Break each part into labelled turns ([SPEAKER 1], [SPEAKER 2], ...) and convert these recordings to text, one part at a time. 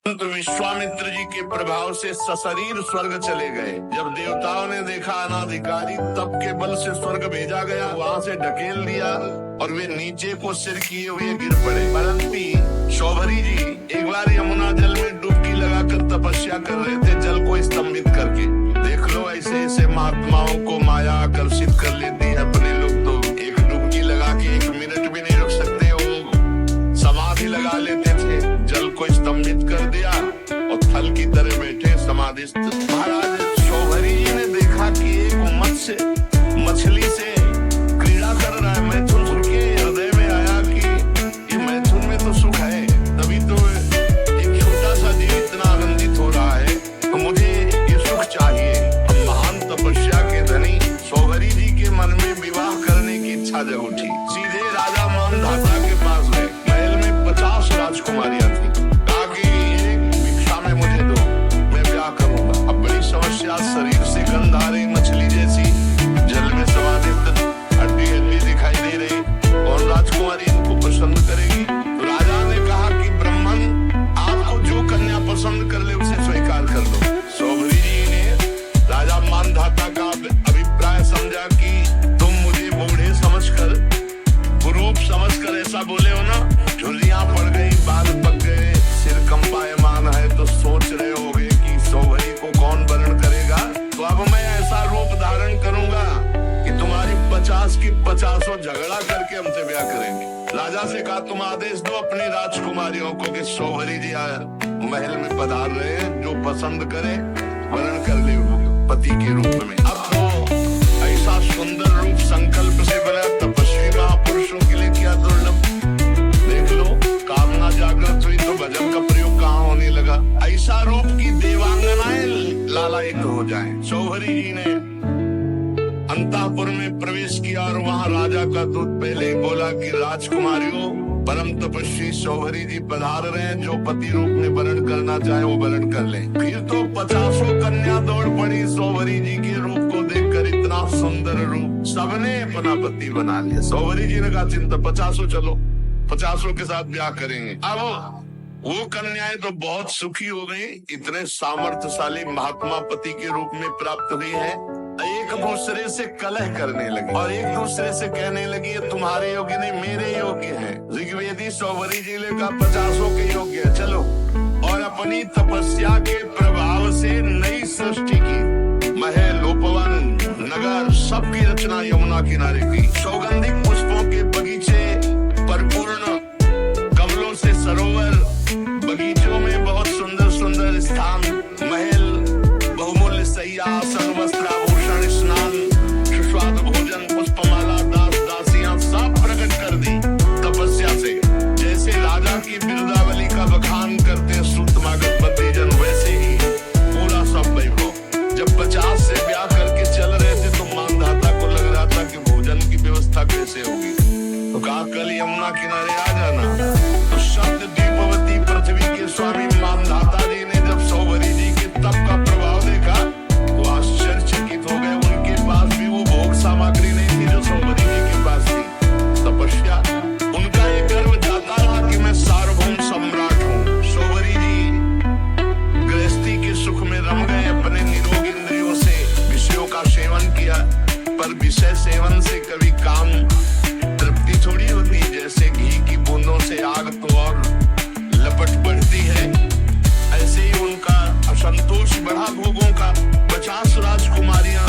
[SPEAKER 1] तो विश्वामित्र जी के प्रभाव से सशरीर स्वर्ग चले गए। जब देवताओं ने देखा अनाधिकारी तप के बल से स्वर्ग भेजा गया, वहाँ से ढकेल दिया और वे नीचे को सिर किए हुए गिर पड़े। परंतु शौभरी जी एक बार यमुना जल में डुबकी लगाकर तपस्या कर रहे थे, जल को स्तंभित करके। देख लो, ऐसे ऐसे महात्माओं को माया आकर्षित कर लेती है। अपने लोग तो एक डुबकी लगा के 1 मिनट भी नहीं रुक सकते, वो समाधि लगा लेते थे। जल को स्तंभित कर दिया और थल की तरह बैठे समाधिस्थ। महाराज शौभरी जी ने देखा कि एक मछली से क्रीड़ा कर रहा है। मैथुन के हृदय में आया कि ये मैथुन में तो सुख है, तभी तो एक छोटा सा जीव इतना आनंदित हो रहा है, तो मुझे ये सुख चाहिए। महान तपस्या के धनी शौभरी जी के मन में विवाह करने की इच्छा जग उठी। सीधे राजा मानधाता के पास गए। महल में 50 राजकुमारियां थी। कहा कि एक भिक्षा में मुझे दो, मैं ब्याह करूंगा। अब बड़ी समस्या, शरीर से गंध आ रही, मछली जैसी जल में समाधित, हड्डी हड्डी दिखाई दे रही। और राजकुमारी इनको पसंद करेगी? तो राजा ने कहा कि ब्राह्मण, आपको जो कन्या पसंद कर ले उसे स्वीकार कर लो। शौभरी जी ने राजा मानधाता का अभिप्राय समझा कि तुम मुझे बूढ़े समझकर, कुरूप समझकर ऐसा बोले हो ना। झुर्रियां पड़ गई, बाल पक गए, सिर कंपायमान है, तो सोच रहे होगे कि शौभरी को कौन वरण करेगा। तो अब मैं ऐसा रूप धारण करूंगा कि तुम्हारी 50 की 50 झगड़ा करके हमसे ब्याह करेंगे। राजा से कहा, तुम आदेश दो अपनी राजकुमारियों को कि शौभरी जी महल में पधार रहे हैं, जो पसंद करे वरण कर ले पति के रूप में। अब तो ऐसा सुंदर रूप संकल्प से बना, तपस्वी महापुरुषों के लिए क्या दुर्लभ। देख लो, कामना जागृत हुई तो भजन का प्रयोग कहाँ होने लगा। ऐसा रूप की देवांगनाएं लालायित हो जाएं। शौभरी जी ने अंतःपुर में प्रवेश किया और वहाँ राजा का दूत पहले ही बोला कि राजकुमारियों, परम तपस्वी शौभरी जी पधार रहे हैं, जो पति रूप में वरण करना चाहे वो वरण कर ले। फिर तो 50 कन्या दौड़ पड़ी शौभरी जी के रूप को देखकर। इतना सुंदर रूप, सबने अपना पति बना लिया। शौभरी जी ने कहा, चिंता 50 चलो, 50 के साथ ब्याह करेंगे। अब वो कन्याएं तो बहुत सुखी हो गई, इतने सामर्थ्यशाली महात्मा पति के रूप में प्राप्त हुई है। एक दूसरे से कलह करने लगी और एक दूसरे से कहने लगी, तुम्हारे योग्य नहीं, मेरे योग्य है। ऋग्वेदी शौभरी जी ने कहा 50 के योग्य है, चलो। और अपनी तपस्या के प्रभाव से नई सृष्टि की। महल, उपवन, नगर, सबकी रचना यमुना किनारे की। सौगंधिक पुष्पों के बगीचे, परिपूर्ण कमलों से सरोवर, बगीचों में बहुत सुंदर सुंदर स्थान, महल, बहुमूल्य शैया, आसन, वस्त्र, आभूषण, स्नान, सुस्वादु भोजन, पुष्पमाला, दास दासियां सब प्रकट कर दी तपस्या से। जैसे राजा की बिरुदावली का बखान करते सूतमागध बद्रीजन, वैसे ही पूरा सब वैभव। जब 50 से ब्याह करके चल रहे थे तो मानधाता को लग रहा था कि भोजन की व्यवस्था कैसे होगी। तो कहा, कल यमुना किनारे आ जाना। तो शब्द दीपवती पृथ्वी के स्वामी मानधाता जी ने जब शौभरी जी के तप का प्रभाव देखा तो आश्चर्यचकित हो गए। उनके पास भी वो भोग सामग्री नहीं थी जो शौभरी जी के पास थी। तपस्या, उनका ये गर्व जाता रहा कि मैं सार्वभौम सम्राट हूँ। शौभरी जी गृहस्थी के सुख में रम गए, अपने निरोग इंद्रियों से विषयों का सेवन किया। पर विषय सेवन से कभी काम तृप्ति थोड़ी होती, जैसे घी की बूंदों से आग तो और लपट बढ़ती है, ऐसे ही उनका असंतोष बढ़ा भोगों का। 50 राजकुमारियां,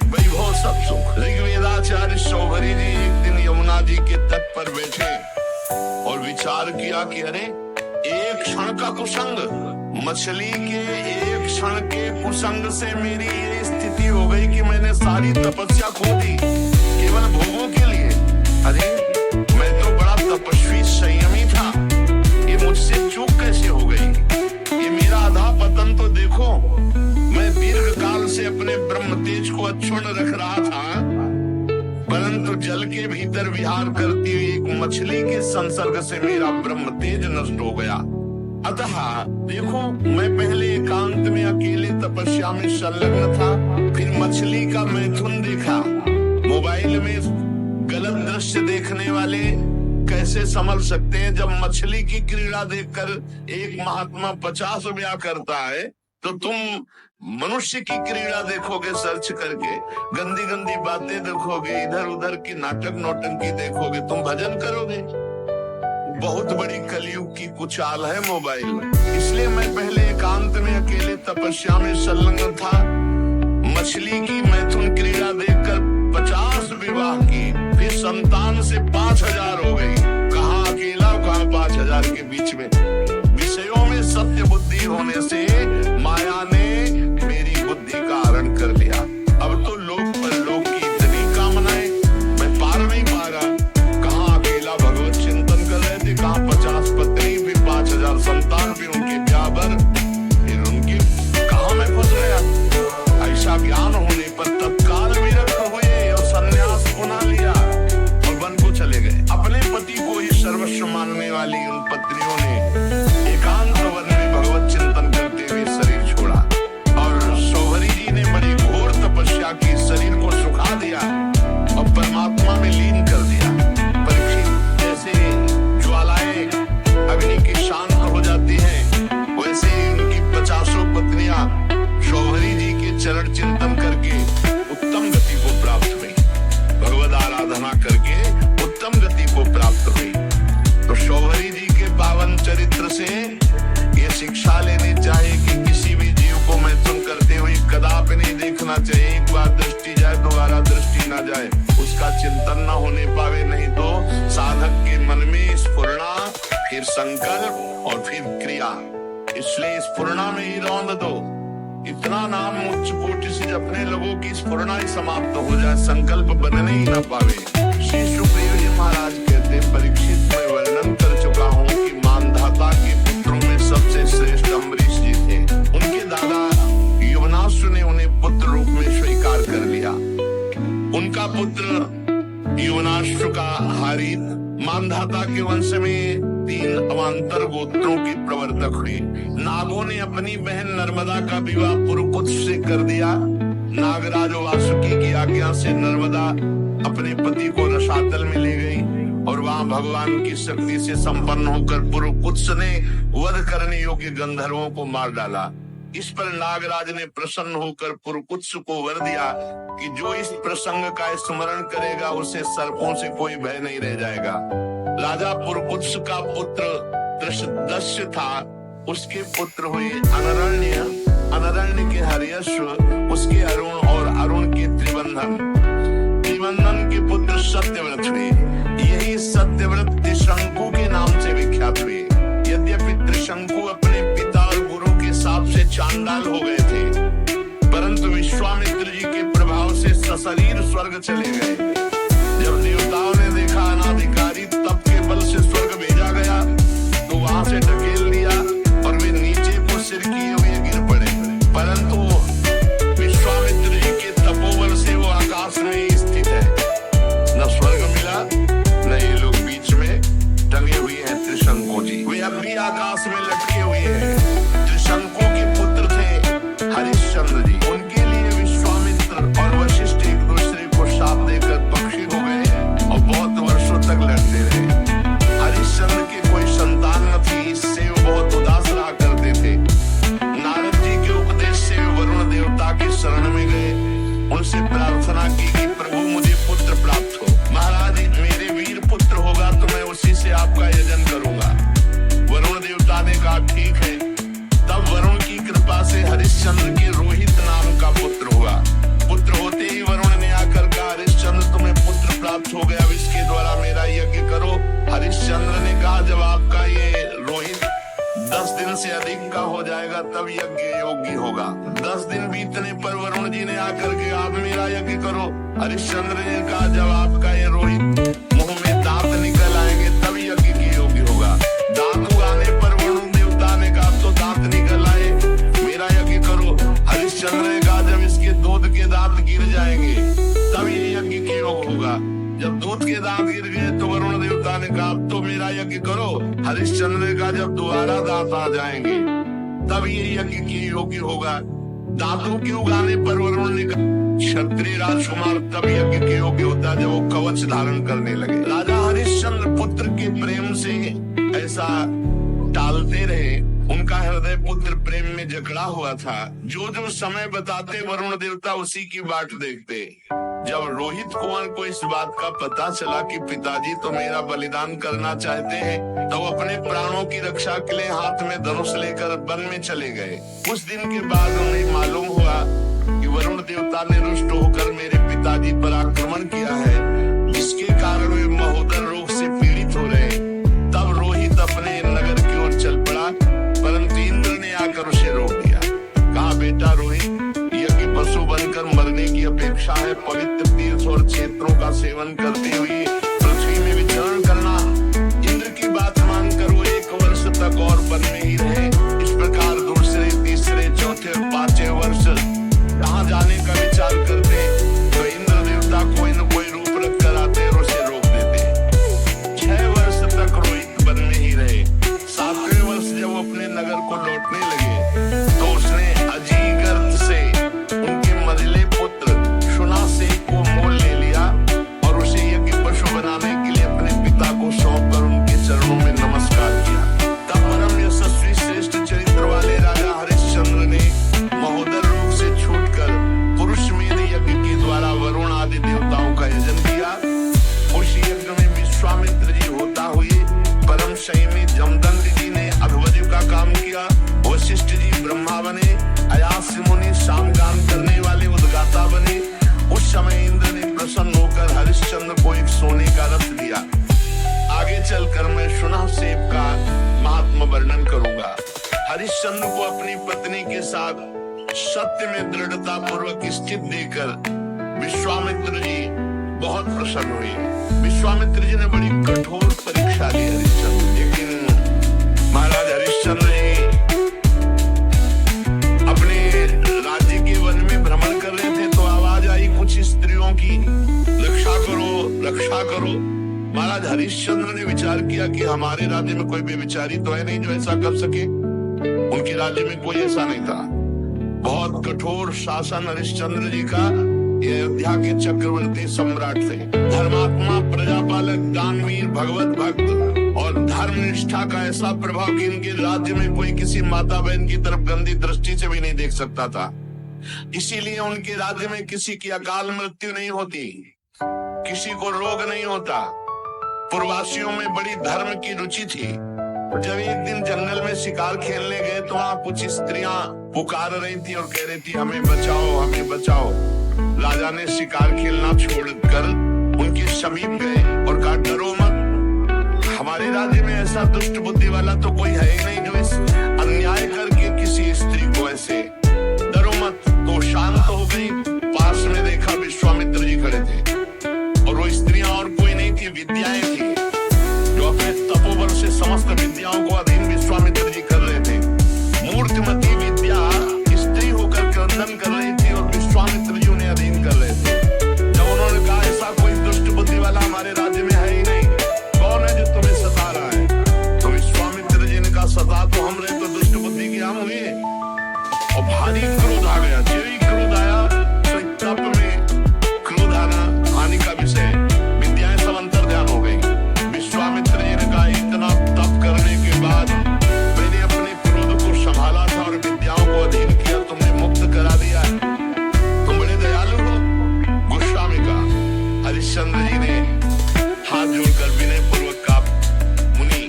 [SPEAKER 1] वैभव, सब सुख। ऋग्वेदाचार्य शौभरी जी एक दिन यमुना जी के तट पर बैठे और विचार किया कि अरे, एक क्षण का कुसंग, मछली के एक क्षण के कुसंग से मेरी ये स्थिति हो गई कि मैंने सारी तपस्या खो दी केवल भोगों के लिए। अरे, मैं तो बड़ा तपस्वी संयमी था, ये मुझसे चूक कैसे हो गई। ये मेरा आधा पतन तो देखो। मैं दीर्घ काल से अपने ब्रह्म तेज को अक्षुण्ण रख रहा था, परंतु जल के भीतर विहार करती हुई एक मछली के संसर्ग से मेरा ब्रह्म तेज नष्ट हो गया। अतः देखो, मैं पहले एकांत में अकेले तपस्या में संलग्न था, फिर मछली का मैथुन देखा। मोबाइल में गलत दृश्य देखने वाले कैसे संभल सकते हैं? जब मछली की क्रीड़ा देखकर एक महात्मा 50 ब्याह करता है, तो तुम मनुष्य की क्रीड़ा देखोगे सर्च करके, गंदी गंदी बातें देखोगे, इधर उधर की नाटक नौटंकी देखोगे, तुम भजन करोगे? बहुत बड़ी कलयुग की कुछ आल है मोबाइल। इसलिए मैं पहले एकांत में अकेले तपस्या में संलग्न था। मछली की मैथुन क्रीड़ा देखकर 50 विवाह की, फिर संतान से 5000 हो गई। कहाँ अकेला, कहाँ 5000 के बीच में। विषयों में सत्य बुद्धि होने से माया ने मेरी बुद्धि का हरण कर लिया। अब तो लोक परलोक की इतनी कामनाएं, मैं पार नहीं पा रहा। कहाँ अकेला भगवत चिंतन कर रहे थे, कहाँ 50 पत्नी, फिर 5000 संतान, फिर उनके ब्याह भर, फिर उनके कहाँ मैं फंस गया। ऐसा ज्ञान होने पर तत्काल विरक्त हुए और संन्यास पुनः लिया और वन को चले गए। अपने पति को ही सर्वस्व मानने वाली उन पत्नियों ने एकांत वन में भगवत चिंतन करते हुए शरीर छोड़ा और शौहरी जी ने बड़ी घोर तपस्या की, शरीर को सुखा दिया और परमात्मा में लीन कर दिया। परीक्षित जैसे ज्वालाएं अग्नि की शांत हो जाती हैं, वैसे ही उनकी 50 पत्नियां शौहरी जी के चरण चिंतन करके उत्तम गति को प्राप्त हुई, भगवद आराधना करके उत्तम गति को प्राप्त हुई। तो शौहरी जी के पावन चरित्र से ये शिक्षा लेनी चाहिए कि किसी भी जीव को मैथुन करते हुए कदापि नहीं देखना चाहिए। एक बार दृष्टि जाए, दोबारा दृष्टि ना जाए, उसका चिंतन न होने पावे। नहीं तो साधक के मन में स्फुरणा, फिर संकल्प और फिर क्रिया। इसलिए स्फुरणा में ही रौंद दो। इतना नाम उच्च कोटि से अपने लोगों की स्फुरणा ही समाप्त हो जाए, संकल्प बनने ही न पावे। श्री सुखदेव जी महाराज कहते, परीक्षित मैं वर्णन कर चुका हूँ कि मानधाता के पुत्रों में सबसे श्रेष्ठ अम्बरीश जी थे। उनके दादा युवनाश्व ने उन्हें पुत्र रूप में स्वीकार कर लिया। उनका पुत्र युवनाश्व का हारित मानधाता के वंश में 3 अवान्तर गोत्रों के प्रवर्तक हुए। नागों ने अपनी बहन नर्मदा का विवाह पुरुकुत्स से कर दिया। नागराज वासुकी की आज्ञा से नर्मदा अपने पति को रसातल में ले गई और वहां भगवान की शक्ति से संपन्न होकर पुरुकुत्स ने वध करने योग्य गंधर्वों को मार डाला। इस पर नागराज ने प्रसन्न होकर पुरुकुत्स को वर दिया कि जो इस प्रसंग का स्मरण करेगा उसे सर्पों से कोई भय नहीं रह जाएगा। राजा पुरुकुत्स का पुत्र दृषदस्य था, उसके पुत्र हुए अनरण्य, अनरण्य के हर्यश्व, उसके अरुण और अरुण के त्रिबंधन, त्रिबंधन के पुत्र सत्यव्रत हुए। यही सत्यव्रत त्रिशंकु के नाम से विख्यात हुए। यद्यपि त्रिशंकु अपने पिता और गुरु के शाप से चांडाल हो गए थे, परंतु विश्वामित्र जी के प्रभाव से सशरीर स्वर्ग चले गए। जब देवताओं ने देखा अनाधिकारी तप के बल से स्वर्ग भेजा गया, तो वहां से ढकेल दिया और वे नीचे को सिर किए हुए गिर पड़े। परंतु विश्वामित्र जी के तपोबल से वो आकाश में ही स्थित है। न स्वर्ग मिला, न ये लोग बीच में टंगे हुए हैं त्रिशंकु जी। वे अब भी आकाश में लटके हुए हैं। त्रिशंकु के पुत्र थे हरिश्चंद्र जी। उनके लिए विश्वामित्र और वशिष्ठ एक दूसरे को शाप देकर पक्षी हो गए और बहुत वर्षों तक लड़ते रहे। हरिश्चंद्र के कोई संतान न थी, इससे वो बहुत उदास रहा करते थे। नारद जी के उपदेश से वरुण देवता के शरण में गए, उनसे प्रार्थना की कि प्रभु मुझे पुत्र प्राप्त हो। महाराज मेरे वीर पुत्र होगा तो मैं उसी से आपका यजन करूंगा। वरुण देवता ने कहा ठीक है। तब वरुण की कृपा से हरिश्चंद्र के रोहित नाम का पुत्र हुआ। पुत्र होते ही वरुण ने आकर कहा, हरिश्चंद्र तुम्हें पुत्र प्राप्त हो गया, इसके द्वारा मेरा यज्ञ करो। हरिश्चंद्र ने कहा, जब आपका ये रोहित 10 दिन से अधिक का हो जाएगा तब यज्ञ योग्य होगा। 10 दिन बीतने पर वरुण जी ने आकर के आप मेरा यज्ञ करो। हरिश्चंद्र ने कहा, जब आपका ये रोहित मुंह में दांत निकल आएंगे तब यज्ञ की योग्य होगा। दांत उगाने पर वरुण देवता ने कहा, तो दांत निकल आए, मेरा यज्ञ करो। हरिश्चंद्र ने कहा, जब इसके दूध के दांत गिर जाएंगे तब ये यज्ञ की योग होगा। जब दूध के दांत गिर गए तो वरुण देवता ने कहा, अब तो मेरा यज्ञ करो। हरिश्चंद्र ने कहा, जब दोबारा दांत आ जाएंगे तब ये यज्ञ की योग्य होगा। दांतों के उगाने पर वरुण ने कहा, क्षत्रिय राजकुमार तब यज्ञ के योग्य होता जब वो कवच धारण करने लगे। राजा हरिश्चंद्र हरिश्चंद्र पुत्र के प्रेम से ऐसा टालते रहे। उनका हृदय पुत्र प्रेम में जकड़ा हुआ था। जो जो समय बताते वरुण देवता उसी की बाट देखते। जब रोहित कुंवर को इस बात का पता चला कि पिताजी तो मेरा बलिदान करना चाहते हैं, तो अपने प्राणों की रक्षा के लिए हाथ में धनुष लेकर वन में चले गए। कुछ दिन के बाद उन्हें मालूम हुआ कि वरुण देवता ने रुष्ट होकर मेरे पिताजी पर आक्रमण किया है, जिसके कारण वे महोदर रोग से पीड़ित हो रहे। तब रोहित अपने नगर की ओर चल पड़ा, परंतु इंद्र ने आकर उसे रोक दिया। कहा, बेटा रोहित, पशु बनकर मरने की अपेक्षा है पवित्र तीर्थ और क्षेत्रों का सेवन करते हुए पृथ्वी में विचरण करना। इंद्र की बात मानकर वो 1 वर्ष तक और वन में ही रहे। इस प्रकार दूसरे, तीसरे, चौथे और 5वें वर्ष कहाँ जाने का विचार करते तो इंद्र देवता कोई न कोई रूप रख कर आते और उसे रोक देते। 6 वर्ष तक रोहित वन में ही रहे। 7वें वर्ष जब वो अपने नगर को लौटने लगे तो उसने अजीगर्त से उनके मझले पुत्र शुनासेन को मोल ले लिया और उसे यज्ञ पशु बनाने के लिए अपने पिता को सौंपकर उनके चरणों में नमस्कार किया। तब परम यशस्वी श्रेष्ठ चरित्र वाले राजा हरिश्चंद्र ने महोदर रोग से छूटकर पुरुषमेध यज्ञ के द्वारा वरुण आदि देवताओं का यजन किया। उस यज्ञ में विश्वामित्र जी होता हुए परम संयमी जमदग्नि जी ने अध्वर्यु का काम किया। वशिष्ठ जी ब्रह्मा बने, अयास्य मुनि सामगान करने वाले उद्गाता बने। उस समय इंद्र ने प्रसन्न होकर हरिश्चंद्र को एक सोने का रथ दिया। आगे चलकर मैं शुनासेन का महात्मा वर्णन करूंगा। हरिश्चंद्र को अपनी पत्नी के साथ सत्य में दृढ़ता पूर्वक स्थित देकर विश्वामित्र जी बहुत प्रसन्न हुए। विश्वामित्र जी ने बड़ी कठोर परीक्षा ली हरिश्चंद्र, लेकिन महाराज हरिश्चंद्र जी राज्य के वन में भ्रमण कर रहे थे तो आवाज आई कुछ स्त्रियों की, रक्षा करो, रक्षा करो। महाराज हरिश्चंद्र ने विचार किया कि हमारे राज्य में कोई बेविचारी तो है नहीं जो ऐसा कर सके। उनके राज्य में कोई ऐसा नहीं था। बहुत कठोर शासन हरिश्चंद्र जी का। ये अयोध्या के चक्रवर्ती सम्राट थे, धर्मात्मा, प्रजापालक, दानवीर, भगवत भक्त और धर्मनिष्ठा का ऐसा प्रभाव कि इनके राज्य में कोई किसी माता बहन की तरफ गंदी दृष्टि से भी नहीं देख सकता था। इसीलिए उनके राज्य में किसी की अकाल मृत्यु नहीं होती, किसी को रोग नहीं होता। पूर्ववासियों में बड़ी धर्म की रुचि थी। जब एक दिन जंगल में शिकार खेलने गए तो वहाँ कुछ स्त्रियां पुकार रही थी और कह रही थी, हमें बचाओ, हमें बचाओ। राजा ने शिकार खेलना छोड़कर उनके समीप गए और कहा, डरो मत, हमारे राज्य में ऐसा दुष्ट बुद्धि वाला तो कोई है ही नहीं जो इस अन्याय करके किसी स्त्री को ऐसे, डरो मत। तो शांत हो गई। पास में देखा विश्वामित्र जी खड़े थे और वो स्त्रियां और कोई नहीं थी, विद्याएं थी जो अपने तपोबल से समस्त विद्याओं को अधीन विश्वामित्र जी कर रहे थे। मूर्तिमती विद्या स्त्री होकर क्रंदन कर रही थी और विश्वामित्र जी उन्हें अधीन कर रहे थे। जब उन्होंने कहा ऐसा कोई दुष्ट बुद्धि वाला हमारे राज्य में है ही नहीं, कौन है जो तुम्हें सता रहा है? तो विश्वामित्र जी ने कहा, सता तो हम रहे तो दुष्ट बुद्धि की हम हुए। और भारी क्रोध आ गया। जो ही क्रोध आया तो तप में क्रोध आना हानि का विषय, विद्याएं सब अंतर्ध्यान हो गई। विश्वामित्र जी ने कहा, इतना तप करने के बाद मैंने अपने क्रोध को संभाला था और विद्याओं को अधीन किया, तुमने मुक्त करा दिया, तुम बड़े दयालु हो। गुस्सा में कहा। हरिश्चंद्र जी ने हाथ जोड़कर विनय पूर्वक कहा, मुनि।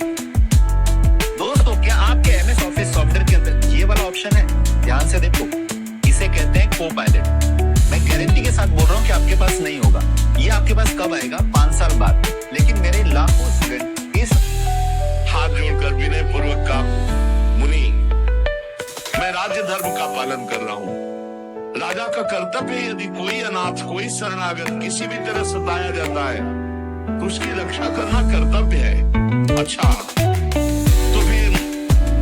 [SPEAKER 2] दोस्तों, क्या आपके एमएस ऑफिस सॉफ्टवेयर के अंदर ये वाला ऑप्शन है? ध्यान से देखो, इसे कहते हैं को पायलट। मैं गारंटी के साथ बोल रहा हूँ कि आपके पास नहीं होगा। ये आपके पास कब आएगा? 5 साल बाद। लेकिन मेरे लाखों स्टूडेंट इस
[SPEAKER 1] हाथ जोड़कर विनय पूर्वक कहा, मुनि, मैं राज्य धर्म का पालन कर रहा हूँ। राजा का कर्तव्य है, यदि कोई अनाथ, कोई शरणागत किसी भी तरह सताया जाता है तो उसकी रक्षा करना कर्तव्य है। अच्छा, तो फिर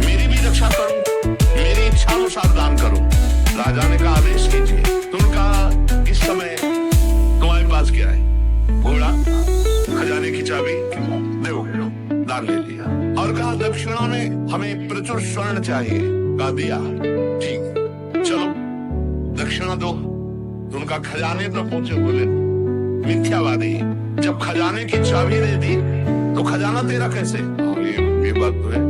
[SPEAKER 1] मेरी भी रक्षा करो, मेरी इच्छा अनुसार दान करो। राजा ने कहा, आदेश कीजिए। तुमने कहा, इस समय तुम्हारे पास क्या है? घोड़ा, खजाने की चाबी, दो, दान ले लिया। और कहा, दक्षिणा में हमें प्रचुर स्वर्ण चाहिए। कहा, दिया। ठीक, चलो दक्षिणा दो। तो उनका खजाने तो पहुंचे, बोले मिथ्यावादी। जब खजाने की चाबी दे दी तो खजाना तेरा कैसे? ये बात तो है।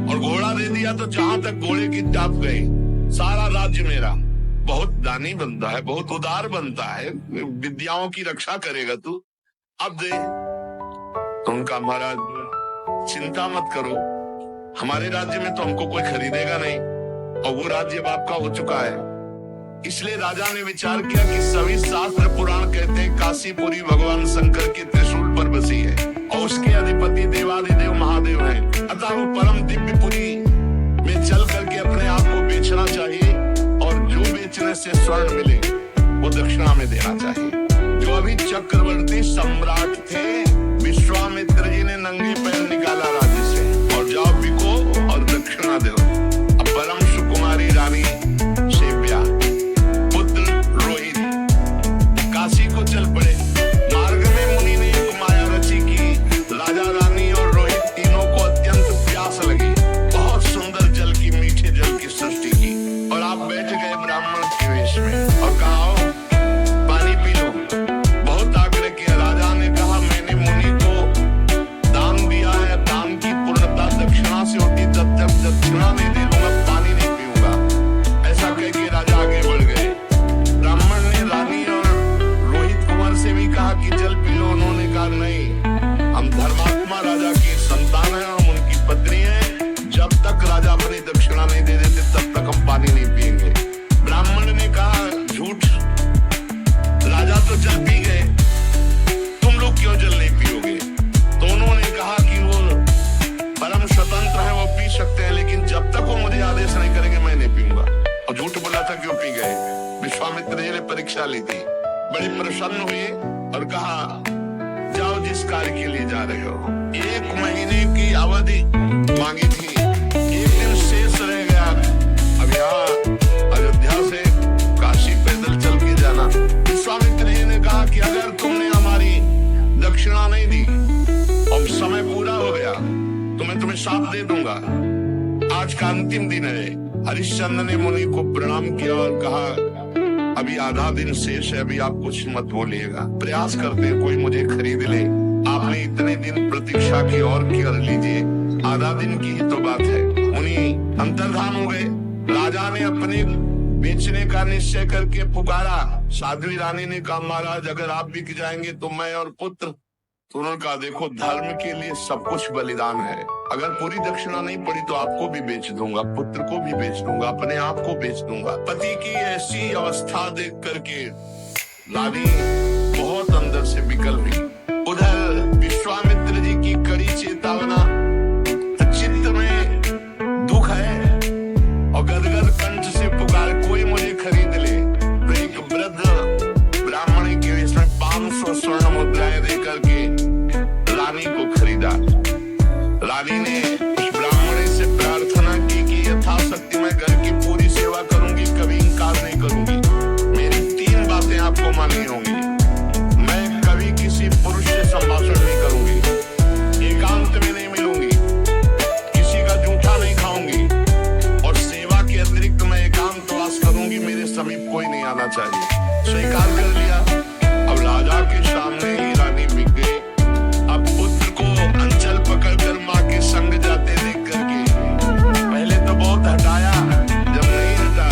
[SPEAKER 1] और घोड़ा दे दिया तो जहां तक घोड़े की टाप गई, सारा राज्य मेरा। बहुत दानी बनता है, बहुत उदार बनता है, विद्याओं की रक्षा करेगा तू। अब दे। तो उनका महाराज चिंता मत करो, हमारे राज्य में तो हमको कोई खरीदेगा नहीं, और वो राज्य अब आपका हो चुका है। इसलिए राजा ने विचार किया कि सभी शास्त्र पुराण कहते हैं काशीपुरी भगवान शंकर के त्रिशूल पर बसी है, और उसके अधिपति देवादिदेव महादेव हैं। अतः वो परम दिव्यपुरी में चल करके अपने आप को बेचना चाहिए, और जो बेचने से स्वर्ण मिले वो दक्षिणा में देना चाहिए। जो अभी चक्रवर्ती सम्राट थे, विश्वामित्र जी ने नंगे पैर निकाला राज्य से, और जाओ बिको और दक्षिणा दो। अब परम सुकुमारी रानी सेव्या पुत्र रोहित काशी को चल पड़े। मार्ग में मुनि ने एक माया रची की राजा रानी और रोहित तीनों को अत्यंत प्यास लगी। बहुत सुंदर जल की, मीठे जल की सृष्टि की, और आप बैठ गए ब्राह्मण के वेश में और कहा पानी पी लो। बहुत आग्रह किया। राजा ने कहा मैंने मुनि को दान दिया है, दान की पूर्णता दक्षिणा से होती, जब तक दक्षिणा नहीं दे लूंगा पानी नहीं पीऊंगा। ऐसा कह के राजा आगे बढ़ गए। ब्राह्मण ने रानी और रोहित कुमार से भी कहा कि जल पी लो। उन्होंने कहा नहीं, हम धर्मात्मा राजा की संतान है, हम उनकी पत्नी है, जब तक राजा अपनी दक्षिणा नहीं दे देते तब तक हम पानी नहीं पिएंगे। ब्राह्मण ने कहा झूठ, राजा तो जल पी गए, तुम लोग क्यों जल नहीं पियोगे? तो उन्होंने कहा कि वो परम स्वतंत्र है, वो पी सकते हैं, लेकिन जब तक वो मुझे आदेश नहीं करेंगे मैं नहीं पीऊंगा। और झूठ बोला था क्यों पी गए। विश्वामित्र जी ने परीक्षा ली थी, बड़े प्रसन्न हुए और कहा जाओ जिस कार्य के लिए जा रहे हो। 1 महीने की अवधि मांगी थी, 1 दिन शेष रह गया। अब यहाँ अयोध्या से काशी पैदल चल के जाना। विश्वामित्र जी ने कहा कि अगर तुमने हमारी दक्षिणा नहीं दी और समय पूरा हो गया तो मैं तुम्हें शाप दे दूंगा। आज का अंतिम दिन है। हरिश्चंद्र ने मुनि को प्रणाम किया और कहा अभी आधा दिन शेष है, अभी आप कुछ मत बोलिएगा, प्रयास करते कोई मुझे खरीद ले। आपने इतने दिन प्रतीक्षा की और कर लीजिए, आधा दिन की ही तो बात है। मुनि अंतर्धान हो गए। राजा ने अपने बेचने का निश्चय करके पुकारा। साध्वी रानी ने कहा महाराज अगर आप बिक जाएंगे तो मैं और पुत्र। तो उन्होंने कहा देखो धर्म के लिए सब कुछ बलिदान है, अगर पूरी दक्षिणा नहीं पड़ी तो आपको भी बेच दूंगा, पुत्र को भी बेच दूंगा, अपने आप को बेच दूंगा। पति की ऐसी अवस्था देख करके रानी बहुत अंदर से विकल हुई। उधर विश्वामित्र जी की कड़ी चेतावना, चित्त में दुख है और गदगद कंठ से पुकार कोई मुझे खरीद ले। तो एक वृद्ध ब्राह्मण के वेश में 500 स्वर्ण मुद्राएं देकर के रानी को खरीदा। रानी ने उस ब्राह्मण से प्रार्थना की कि यथाशक्ति मैं घर की पूरी सेवा करूंगी, कभी इनकार नहीं करूंगी। मेरी 3 बातें आपको माननी होंगी। मैं कभी किसी पुरुष से संभाषण नहीं करूंगी, एकांत में नहीं मिलूंगी, किसी का जूठा नहीं खाऊंगी, और सेवा के अतिरिक्त मैं एकांतवास करूंगी, मेरे समीप कोई नहीं आना चाहिए। स्वीकार कर लिया। अब राजा के सामने ही रानी बिक गई। अब पुत्र को अंचल पकड़कर माँ के संग जाते देख करके पहले तो बहुत हटाया, जब नहीं हटा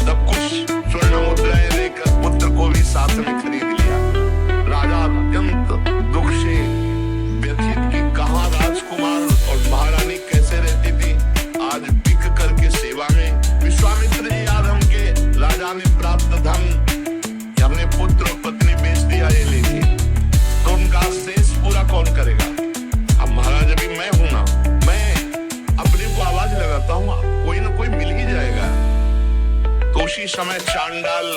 [SPEAKER 1] तब कुछ स्वर्ण मुद्राएं देकर पुत्र को भी साथ में खरीद लिया। राजा अत्यंत दुख से व्यथित कि कहाँ राजकुमार और महारानी कैसे रहती थी, आज बिक करके सेवा में। विश्वामित्र जी आदम के राजा ने प्राप्त धन हमने पुत्र और पत्नी बेच दिया, ये लीजिए, तो उनका शेष पूरा कौन करेगा? अब महाराज अभी मैं हूं ना, मैं अपने को आवाज लगाता हूँ, कोई ना कोई मिल ही जाएगा। तो उसी समय चांडाल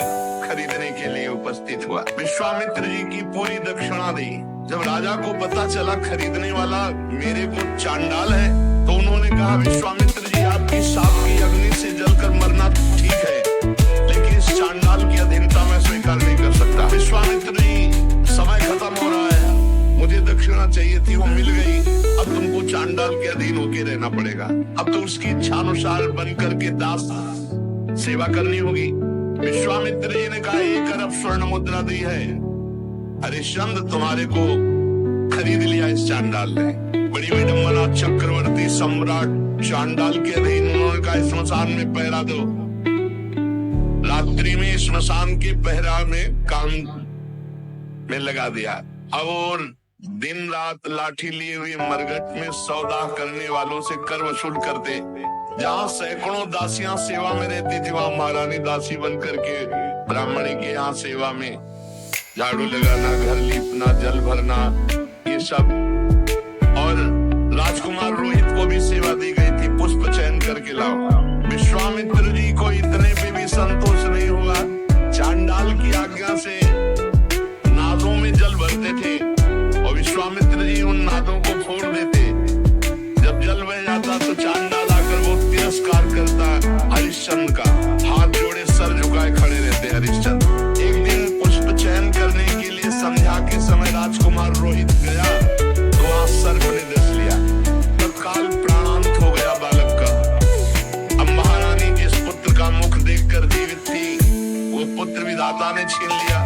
[SPEAKER 1] खरीदने के लिए उपस्थित हुआ। विश्वामित्र जी की पूरी दक्षिणा दी। जब राजा को पता चला खरीदने वाला मेरे को चांडाल है, तो उन्होंने कहा विश्वामित्र जी आपकी साप की अग्नि से जलकर मरना ठीक है, लेकिन इस चांडाल की अधीनता मैं स्वीकार नहीं कर सकता। विश्वामित्र जी समय खत्म हो रहा है, मुझे दक्षिणा चाहिए थी, वो मिल गई, अब तुमको चांडाल के अधीन होके रहना पड़ेगा। अब तो उसकी इच्छा अनुसार बन करके दास सेवा करनी होगी। विश्वामित्र जी ने कहा 1 अरब स्वर्ण मुद्रा दी है, हरिश्चंद्र तुम्हारे को खरीद लिया इस चांडाल ने। बड़ी विडंबना, चक्रवर्ती सम्राट चांडाल के अधीन। उन्होंने कहा स्मशान में पहरा दो। रात्रि में स्मशान के पहरा में काम में लगा दिया। अब और दिन रात लाठी लिए हुए मरघट में सौदा करने वालों से कर वसूल करते। जहाँ सैकड़ों दासियां सेवा में रहती थी, वहां महारानी दासी बन करके ब्राह्मणी के यहाँ सेवा में झाड़ू लगाना, घर लीपना, जल भरना, ये सब। और राजकुमार रोहित को भी सेवा दी गई थी, पुष्प चयन करके लाओ। विश्वामित्र जी को इतने पे भी संतोष नहीं हुआ। चांडाल की आज्ञा से नादों में जल भरते थे और विश्वामित्र जी उन नादों को फोड़ देते। जब जल बह जाता तो चांडाल आकर वो तिरस्कार करता हरिश्चंद्र का। हाथ जोड़े सर झुकाए खड़े रहते हरिश्चंद्र। एक दिन पुष्प चयन करने के लिए संध्या के समय राजकुमार रोहित गया तो वहां सर्प ने डस लिया। तत्काल प्राणांत हो गया बालक का। अब महारानी जिस पुत्र का मुख देखकर जीवित थी, वो पुत्र विधाता ने छीन लिया।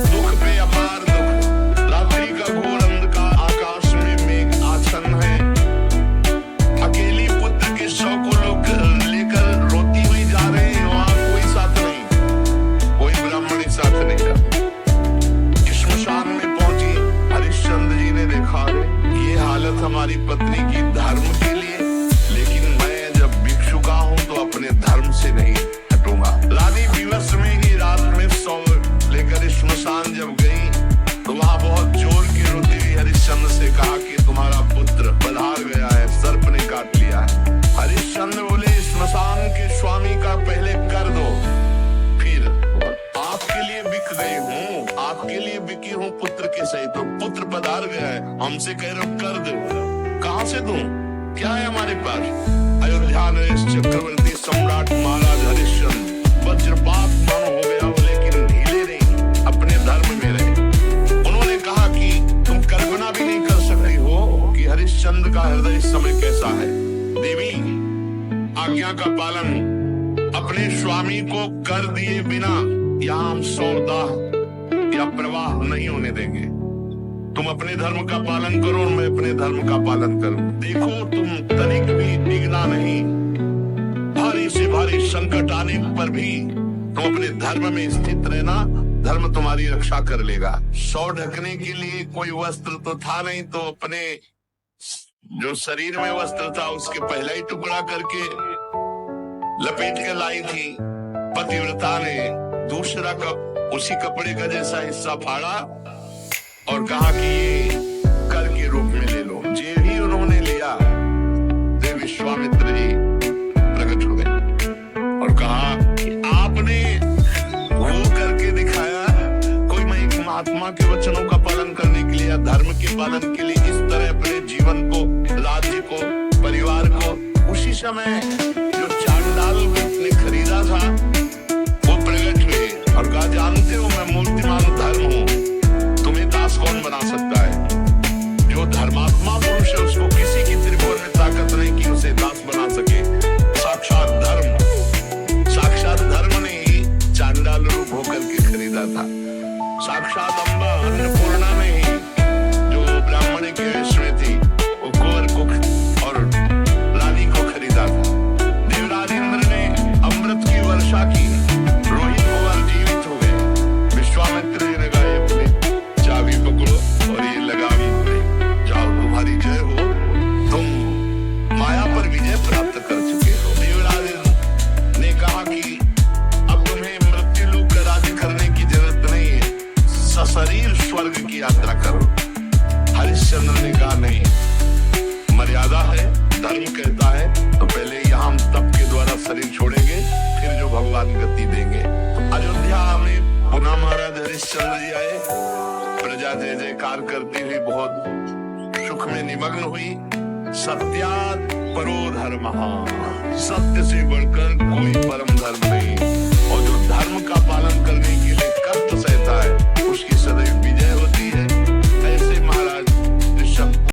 [SPEAKER 1] दुख पे अपार दुख। रात्रि का घोर अंधकार, आकाश में मेघ आच्छन्न है। अकेली पुत्र के शव को लोग लेकर रोती हुई जा रहे हैं। वहां कोई साथ नहीं, कोई ब्राह्मणी साथ नहीं था। श्मशान में पहुंची हरिश्चंद्र जी ने देखा ये हालत हमारी पत्नी की धर्म के लिए, लेकिन मैं जब भिक्षुका हूं तो अपने धर्म से नहीं हटूंगा। रानी विवश में ही रात में सौ लेकर श्मशान जब गई तो वहां बहुत जोर की रोती हुई हरिश्चंद्र से कहा कि तुम्हारा पुत्र पधार गया है, सर्प ने काट लिया है। हरिश्चंद्र बोले श्मशान के स्वामी का पहले कर दो, फिर आपके लिए बिक गई हूँ, आपके लिए बिकी हूँ पुत्र के सही। तो पुत्र पधार गया है, हमसे कह रहे हो कर दो। कहां से दूं? क्या है हमारे पास? अयोध्या नरेश चक्रवर्ती सम्राट महाराज हरिश्चंद्र वज्रपात मन हो गया हो, लेकिन ढीले नहीं, अपने धर्म में रहे। उन्होंने कहा कि तुम कल्पना भी नहीं कर सकती हो कि हरिश्चंद्र का हृदय इस समय कैसा है। देवी, आज्ञा का पालन, अपने स्वामी को कर दिए बिना यहाँ हम सौदा या प्रवाह नहीं होने देंगे। तुम अपने धर्म का पालन करो और मैं अपने धर्म का पालन करूं। देखो तुम तनिक भी डिगना नहीं। भारी से भारी संकट आने पर भी तुम अपने धर्म में स्थित रहना, धर्म तुम्हारी रक्षा कर लेगा। सौ ढकने के लिए कोई वस्त्र तो था नहीं, तो अपने जो शरीर में वस्त्र था उसके पहला ही टुकड़ा करके लपेट के लाई थी। पतिव्रता ने दूसरा उसी कपड़े का जैसा हिस्सा फाड़ा और कहा कि ये कर के रूप में ले लो। जे ही उन्होंने लिया, देव विश्वामित्र जी प्रकट हो गए और कहा कि आपने वो करके दिखाया। कोई मैं एक महात्मा के वचनों का पालन करने के लिए या धर्म के पालन के लिए इस तरह अपने जीवन को, राज्य को, परिवार को, उसी समय जो चांडाल ने खरीदा था वो प्रकट हुए और कहा जानते हो मैं मूर्तिमान धर्म हूँ, तुम्हें दास कौन बना सकता है? जो धर्मात्मा पुरुष है उसको किसी की त्रिभुवन में ताकत नहीं कि उसे दास बना सके। साक्षात धर्म ने ही चांडाल रूप होकर के खरीदा था। साक्षात अम्बा अन्नपूर्णा ने ही जो ब्राह्मणी के वेश में थी वो कुंवर कुख और रानी को खरीदा था। देवराज इंद्र ने अमृत की वर्षा की, रोहित कुंवर जीवित हो गए। विश्वामित्र जी ने कहा अपने चाबी पकड़ो और ये लगाम जाओ, तुम्हारी जय हो, तुम माया पर विजय प्राप्त कर चुके हो। देवराज ने कहा कि अब तुम्हें मृत्यु लोक का राज्य करने की जरूरत नहीं है, सशरीर स्वर्ग की यात्रा करो। हरिश्चंद्र ने कहा नहीं, मर्यादा है, धर्म कहता है तो पहले यहाँ हम तप के द्वारा शरीर छोड़ेंगे, फिर जो भगवान गति देंगे। तो अयोध्या में पुनः महाराज हरिश्चंद्र जी आए। प्रजा जय जयकार करती हुई बहुत सुख में निमग्न हुई। सत्यात परो धर्मः, सत्य से बढ़कर कोई परम धर्म नहीं। और जो धर्म का पालन करने के लिए कष्ट सहता है उसकी सदैव